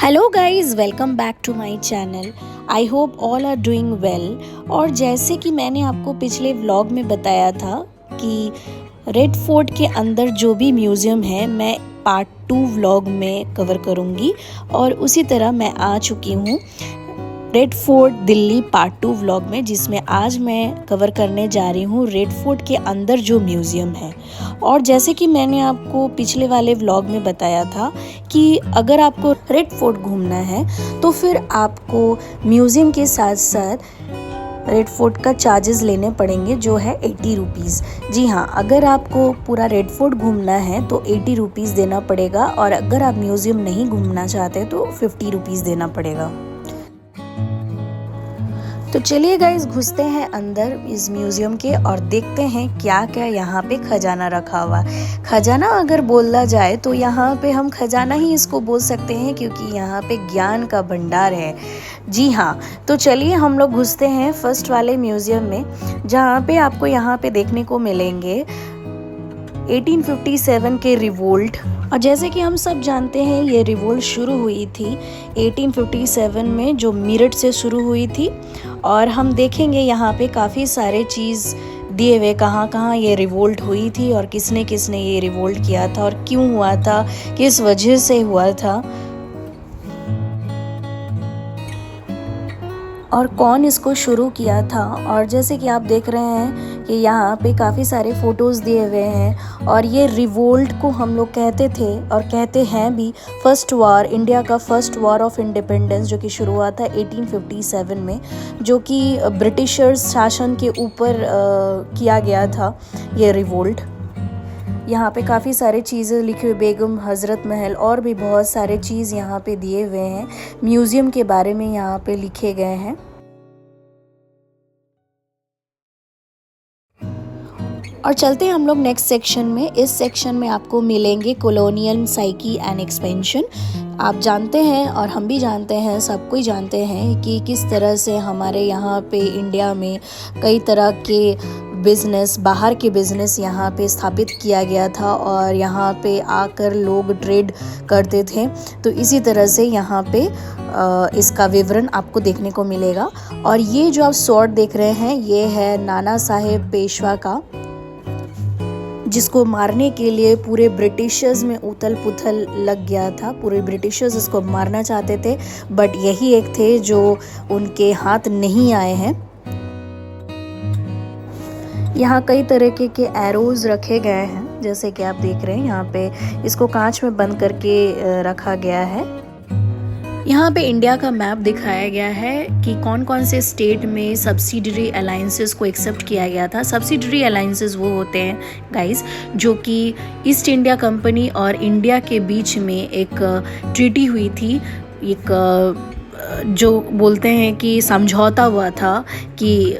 Hello guys, welcome back to my channel. I hope all are doing well. और जैसे कि मैंने आपको पिछले व्लॉग में बताया था कि रेड फोर्ट के अंदर जो भी म्यूज़ियम है मैं पार्ट 2 व्लॉग में कवर करूँगी, और उसी तरह मैं आ चुकी हूँ red fort Delhi part 2 vlog में, जिसमें आज मैं कवर करने जा रही हूँ रेड फोर्ट के अंदर जो म्यूज़ियम है। और जैसे कि मैंने आपको पिछले वाले व्लॉग में बताया था कि अगर आपको रेड फोर्ट घूमना है तो फिर आपको म्यूज़ियम के साथ साथ रेड फोर्ट का चार्जेस लेने पड़ेंगे, जो है 80 रुपीज़। जी हाँ, अगर आपको पूरा रेड फोर्ट घूमना है तो 80 रुपीज़ देना पड़ेगा, और अगर आप म्यूज़ियम नहीं घूमना चाहते तो 50 रुपीज़ देना पड़ेगा। तो चलिए गाइस, घुसते हैं अंदर इस म्यूज़ियम के और देखते हैं क्या क्या यहाँ पे खजाना रखा हुआ। खजाना अगर बोला जाए तो यहाँ पे हम खजाना ही इसको बोल सकते हैं, क्योंकि यहाँ पे ज्ञान का भंडार है। जी हाँ, तो चलिए हम लोग घुसते हैं फर्स्ट वाले म्यूज़ियम में, जहाँ पे आपको यहाँ पे देखने को मिलेंगे 1857 के रिवोल्ट। और जैसे कि हम सब जानते हैं ये रिवोल्ट शुरू हुई थी 1857 में, जो मेरठ से शुरू हुई थी। और हम देखेंगे यहाँ पे काफ़ी सारे चीज़ दिए हुए, कहाँ कहाँ ये रिवोल्ट हुई थी और किसने किसने ये रिवोल्ट किया था और क्यों हुआ था, किस वजह से हुआ था, और कौन इसको शुरू किया था। और जैसे कि आप देख रहे हैं कि यहाँ पे काफ़ी सारे फ़ोटोज़ दिए हुए हैं। और ये रिवोल्ट को हम लोग कहते थे और कहते हैं भी फर्स्ट वार, इंडिया का फर्स्ट वार ऑफ इंडिपेंडेंस, जो कि शुरू हुआ था 1857 में, जो कि ब्रिटिशर्स शासन के ऊपर किया गया था ये रिवोल्ट। यहाँ पे काफ़ी सारे चीज़ें लिखी हुई, बेगम हज़रत महल और भी बहुत सारे चीज़ यहाँ पे दिए हुए हैं, म्यूज़ियम के बारे में यहाँ पे लिखे गए हैं। और चलते हैं हम लोग नेक्स्ट सेक्शन में। इस सेक्शन में आपको मिलेंगे कॉलोनियल साइकी एंड एक्सपेंशन। आप जानते हैं और हम भी जानते हैं, सब कोई जानते हैं कि किस तरह से हमारे यहाँ पे इंडिया में कई तरह के बिज़नेस, बाहर के बिज़नेस यहाँ पे स्थापित किया गया था और यहाँ पे आकर लोग ट्रेड करते थे। तो इसी तरह से यहाँ पे इसका विवरण आपको देखने को मिलेगा। और ये जो आप स्वॉर्ड देख रहे हैं, ये है नाना साहेब पेशवा का, जिसको मारने के लिए पूरे ब्रिटिशर्स में उथल पुथल लग गया था। पूरे ब्रिटिशर्स इसको मारना चाहते थे, बट यही एक थे जो उनके हाथ नहीं आए हैं। यहाँ कई तरीके के एरोज रखे गए हैं, जैसे कि आप देख रहे हैं। यहाँ पे इसको कांच में बंद करके रखा गया है। यहाँ पे इंडिया का मैप दिखाया गया है कि कौन कौन से स्टेट में सब्सिडरी अलाइंसेस को एक्सेप्ट किया गया था। सब्सिडरी अलाइंसेस वो होते हैं गाइस, जो कि ईस्ट इंडिया कंपनी और इंडिया के बीच में एक ट्रीटी हुई थी, एक जो बोलते हैं कि समझौता हुआ था कि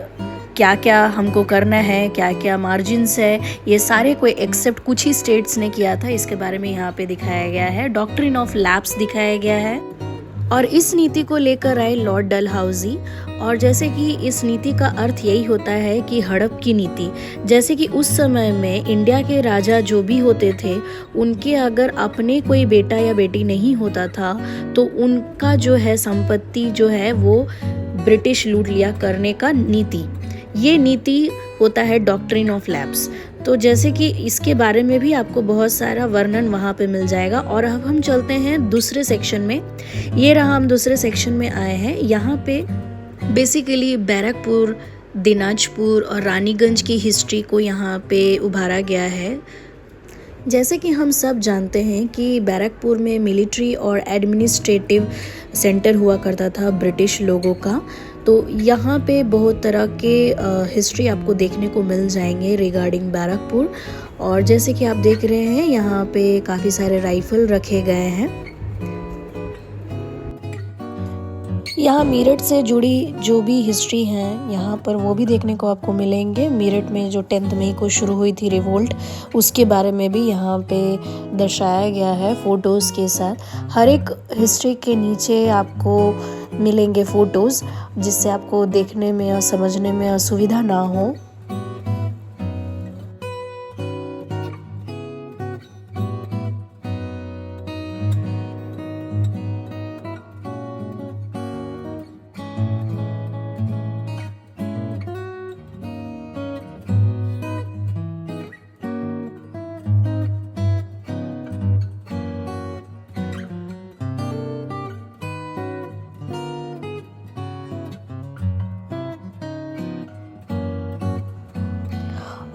क्या क्या हमको करना है, क्या क्या मार्जिन्स है, ये सारे कोई एक्सेप्ट कुछ ही स्टेट्स ने किया था। इसके बारे में यहाँ पे दिखाया गया है। डॉक्ट्रिन ऑफ लैप्स दिखाया गया है, और इस नीति को लेकर आए लॉर्ड डलहौजी। और जैसे कि इस नीति का अर्थ यही होता है कि हड़प की नीति। जैसे कि उस समय में इंडिया के राजा जो भी होते थे, उनके अगर अपने कोई बेटा या बेटी नहीं होता था तो उनका जो है संपत्ति जो है वो ब्रिटिश लूट लिया करने का नीति। ये नीति होता है डॉक्ट्रिन ऑफ लैप्स। तो जैसे कि इसके बारे में भी आपको बहुत सारा वर्णन वहाँ पे मिल जाएगा। और अब हम चलते हैं दूसरे सेक्शन में। ये रहा, हम दूसरे सेक्शन में आए हैं। यहाँ पे बेसिकली बैरकपुर, दिनाजपुर और रानीगंज की हिस्ट्री को यहाँ पे उभारा गया है। जैसे कि हम सब जानते हैं कि बैरकपुर में मिलिट्री और एडमिनिस्ट्रेटिव सेंटर हुआ करता था ब्रिटिश लोगों का। तो यहाँ पे बहुत तरह के हिस्ट्री आपको देखने को मिल जाएंगे रिगार्डिंग बैरकपुर। और जैसे कि आप देख रहे हैं, यहाँ पे काफ़ी सारे राइफल रखे गए हैं। यहाँ मेरठ से जुड़ी जो भी हिस्ट्री है यहाँ पर वो भी देखने को आपको मिलेंगे। मेरठ में जो 10 मई को शुरू हुई थी रिवोल्ट, उसके बारे में भी यहाँ पे दर्शाया गया है फ़ोटोज़ के साथ। हर एक हिस्ट्री के नीचे आपको मिलेंगे फ़ोटोज़, जिससे आपको देखने में और समझने में असुविधा ना हो।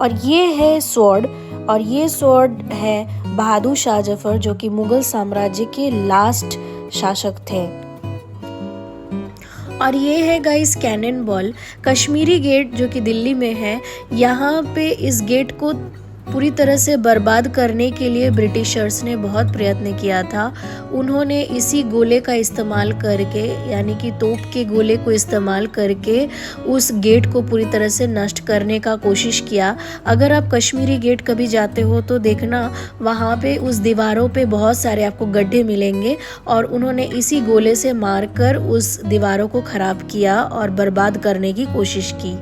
और ये है स्वॉर्ड, और ये स्वॉर्ड है बहादुर शाह जफर, जो कि मुगल साम्राज्य के लास्ट शासक थे। और ये है guys cannon ball, Kashmiri Gate जो कि दिल्ली में है। यहाँ पे इस गेट को पूरी तरह से बर्बाद करने के लिए ब्रिटिशर्स ने बहुत प्रयत्न किया था। उन्होंने इसी गोले का इस्तेमाल करके, यानी कि तोप के गोले को इस्तेमाल करके उस गेट को पूरी तरह से नष्ट करने का कोशिश किया। अगर आप कश्मीरी गेट कभी जाते हो तो देखना, वहाँ पे उस दीवारों पे बहुत सारे आपको गड्ढे मिलेंगे, और उन्होंने इसी गोले से मारकर उस दीवारों को खराब किया और बर्बाद करने की कोशिश की।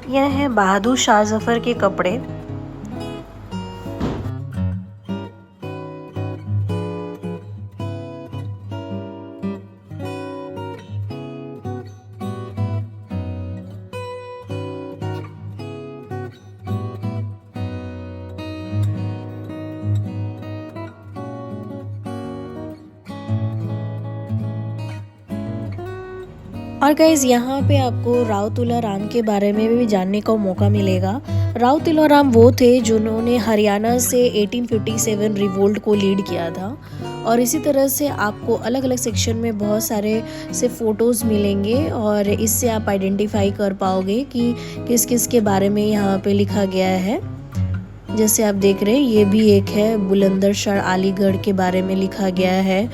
यह है बहादुर शाह जफर के कपड़े। और गाइज यहाँ पे आपको राव तुलाराम के बारे में भी जानने का मौका मिलेगा। राव तुलाराम वो थे जिन्होंने हरियाणा से 1857 रिवोल्ट को लीड किया था। और इसी तरह से आपको अलग अलग सेक्शन में बहुत सारे से फ़ोटोज़ मिलेंगे, और इससे आप आइडेंटिफाई कर पाओगे कि किस किस के बारे में यहाँ पे लिखा गया है। जैसे आप देख रहे हैं, ये भी एक है, बुलंदशहर अलीगढ़ के बारे में लिखा गया है,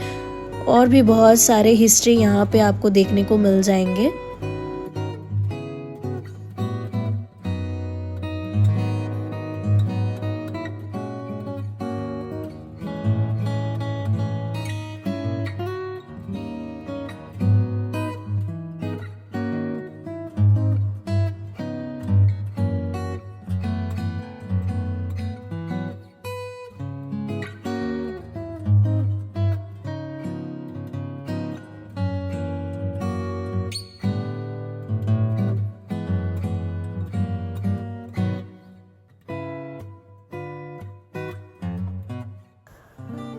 और भी बहुत सारे हिस्ट्री यहाँ पे आपको देखने को मिल जाएंगे।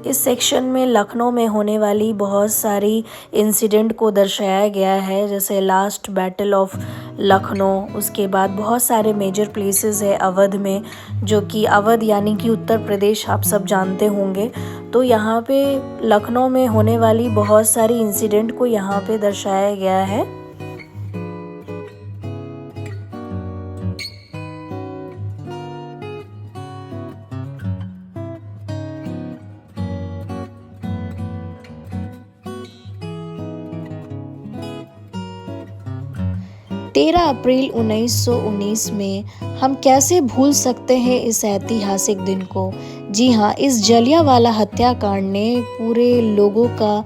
इस सेक्शन में लखनऊ में होने वाली बहुत सारी इंसिडेंट को दर्शाया गया है, जैसे लास्ट बैटल ऑफ लखनऊ। उसके बाद बहुत सारे मेजर प्लेसेस है अवध में, जो कि अवध यानी कि उत्तर प्रदेश आप सब जानते होंगे। तो यहाँ पे लखनऊ में होने वाली बहुत सारी इंसिडेंट को यहाँ पे दर्शाया गया है। तेरह अप्रैल 1919 में हम कैसे भूल सकते हैं इस ऐतिहासिक दिन को। जी हाँ, इस जलियांवाला हत्याकांड ने पूरे लोगों का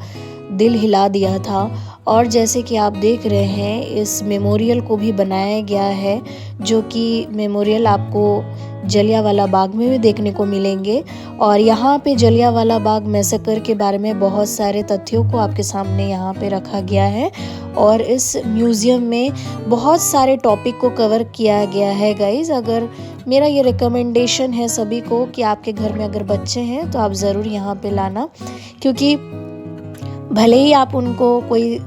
दिल हिला दिया था। और जैसे कि आप देख रहे हैं, इस मेमोरियल को भी बनाया गया है, जो कि मेमोरियल आपको जलियांवाला बाग में भी देखने को मिलेंगे। और यहाँ पे जलियांवाला बाग मैसेकर के बारे में बहुत सारे तथ्यों को आपके सामने यहाँ पे रखा गया है, और इस म्यूज़ियम में बहुत सारे टॉपिक को कवर किया गया है गाइज। अगर मेरा ये रिकमेंडेशन है सभी को कि आपके घर में अगर बच्चे हैं तो आप ज़रूर यहाँ पे लाना, क्योंकि भले ही आप उनको कोई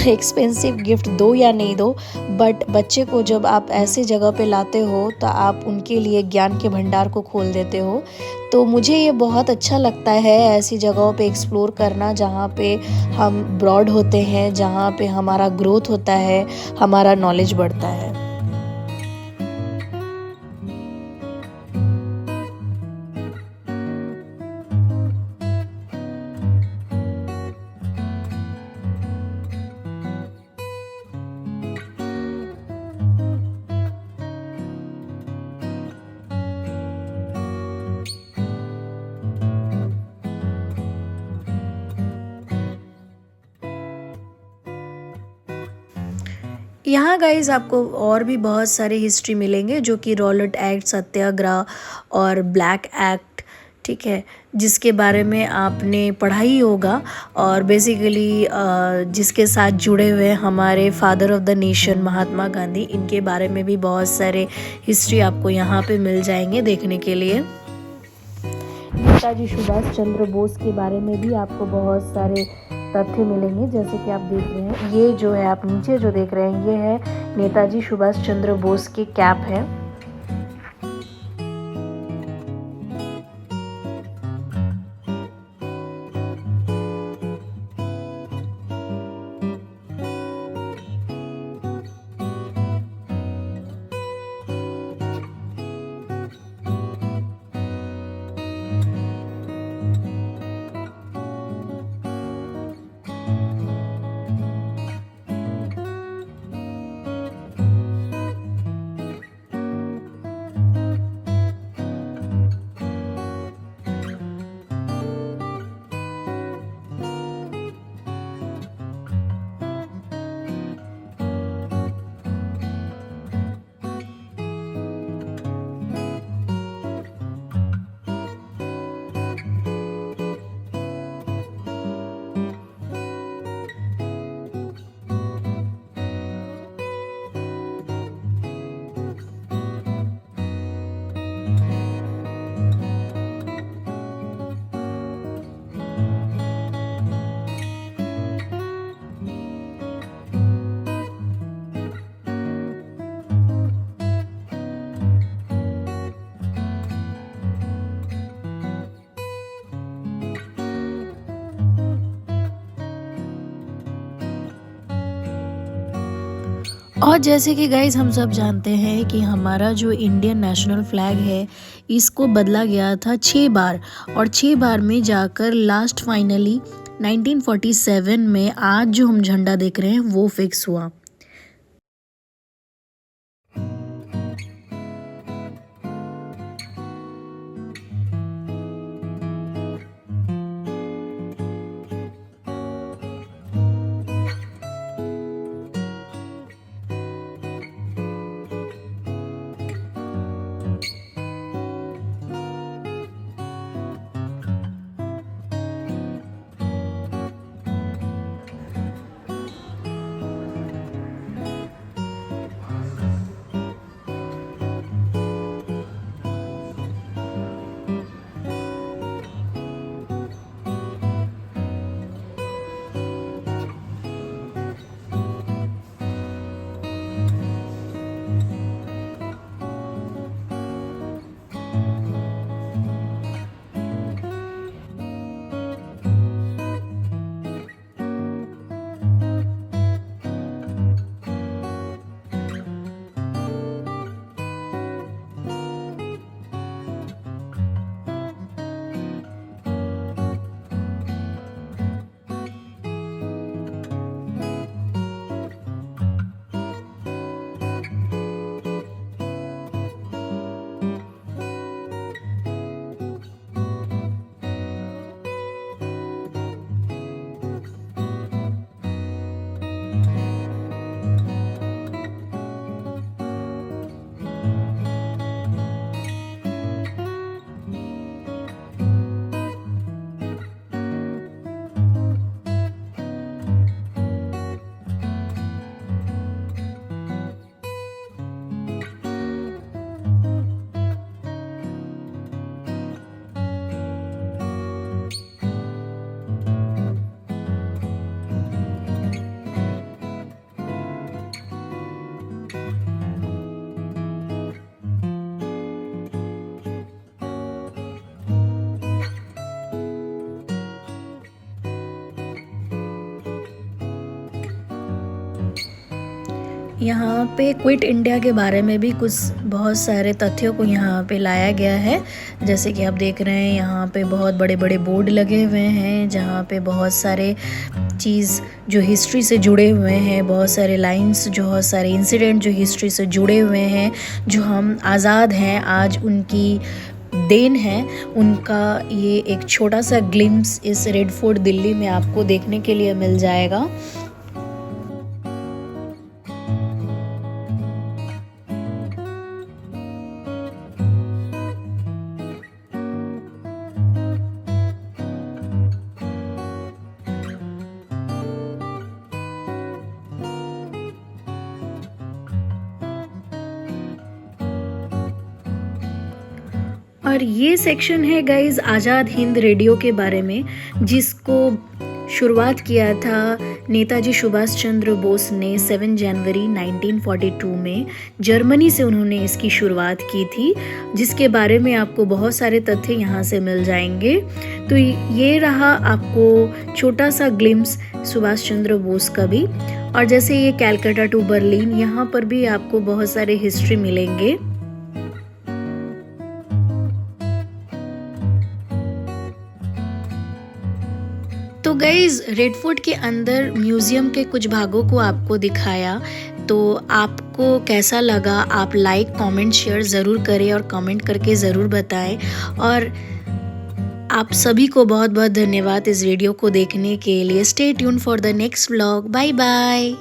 एक्सपेंसिव गिफ्ट दो या नहीं दो, बट बच्चे को जब आप ऐसे जगह पे लाते हो तो आप उनके लिए ज्ञान के भंडार को खोल देते हो। तो मुझे ये बहुत अच्छा लगता है ऐसी जगहों पे एक्सप्लोर करना, जहाँ पे हम ब्रॉड होते हैं, जहाँ पे हमारा ग्रोथ होता है, हमारा नॉलेज बढ़ता है। यहाँ गाइस आपको और भी बहुत सारे हिस्ट्री मिलेंगे जो कि रॉलेट एक्ट, सत्याग्रह और ब्लैक एक्ट, ठीक है, जिसके बारे में आपने पढ़ा ही होगा। और बेसिकली जिसके साथ जुड़े हुए हमारे father of the nation Mahatma Gandhi, इनके बारे में भी बहुत सारे हिस्ट्री आपको यहाँ पे मिल जाएंगे देखने के लिए। नेताजी सुभाष चंद्र बोस के बारे में भी आपको बहुत सारे तथ्य मिलेंगे, जैसे कि आप देख रहे हैं, ये जो है आप नीचे जो देख रहे हैं, ये है नेताजी सुभाष चंद्र बोस की कैप है। और जैसे कि गाइज हम सब जानते हैं कि हमारा जो इंडियन नेशनल फ्लैग है, इसको बदला गया था 6 बार, और 6 बार में जाकर लास्ट फाइनली 1947 में आज जो हम झंडा देख रहे हैं वो फिक्स हुआ। यहाँ पे क्विट इंडिया के बारे में भी कुछ बहुत सारे तथ्यों को यहाँ पे लाया गया है। जैसे कि आप देख रहे हैं, यहाँ पे बहुत बड़े बड़े बोर्ड लगे हुए हैं जहाँ पे बहुत सारे चीज़ जो हिस्ट्री से जुड़े हुए हैं, बहुत सारे लाइंस, जो बहुत सारे इंसिडेंट जो हिस्ट्री से जुड़े हुए हैं, जो हम आज़ाद हैं आज उनकी देन है, उनका ये एक छोटा सा ग्लिम्स इस रेड फोर्ट दिल्ली में आपको देखने के लिए मिल जाएगा। और ये सेक्शन है गाइज आज़ाद हिंद रेडियो के बारे में, जिसको शुरुआत किया था नेताजी सुभाष चंद्र बोस ने 7 जनवरी 1942 में। जर्मनी से उन्होंने इसकी शुरुआत की थी, जिसके बारे में आपको बहुत सारे तथ्य यहाँ से मिल जाएंगे। तो ये रहा आपको छोटा सा ग्लिम्स सुभाष चंद्र बोस का भी। और जैसे ये कैलकाटा टू बर्लिन, यहाँ पर भी आपको बहुत सारे हिस्ट्री मिलेंगे। तो गाइज रेड फोर्ट के अंदर म्यूजियम के कुछ भागों को आपको दिखाया, तो आपको कैसा लगा आप लाइक कमेंट शेयर ज़रूर करें और कमेंट करके ज़रूर बताएं। और आप सभी को बहुत बहुत धन्यवाद इस वीडियो को देखने के लिए। Stay tune for the next vlog. Bye bye.